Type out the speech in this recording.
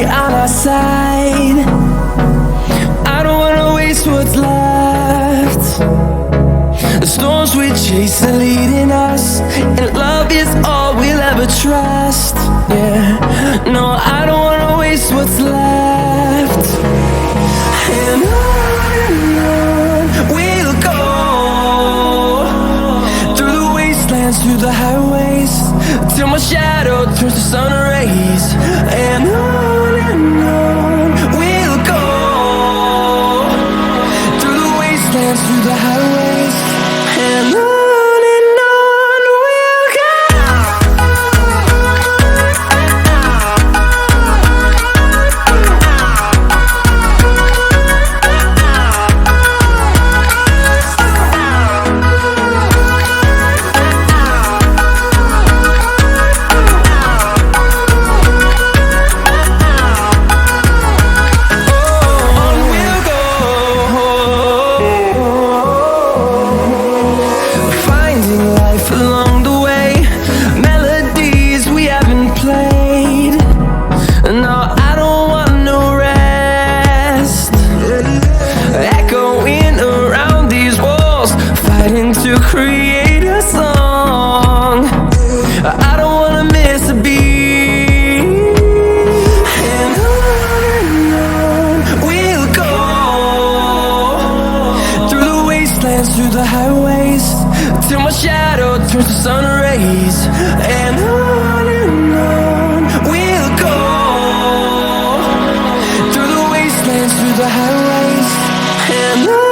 on our side. I don't wanna waste what's left. The storms we chase are leading us, and love is all we'll ever trust. Yeah, no, I don't wanna waste what's left. And on we'll go, through the wastelands, through the highways, till my shadow turns to sun rays. And on we'll go, through the wastelands, through the highways, and on we'll go. Along the way, melodies we haven't played. No, I don't want no rest. Echoing around these walls, fighting to create a song. I don't wanna miss a beat. And on we'll go, through the wastelands, through the highways, till my shadow turns to sun rays. And on we'll go, through the wastelands, through the highways, and on.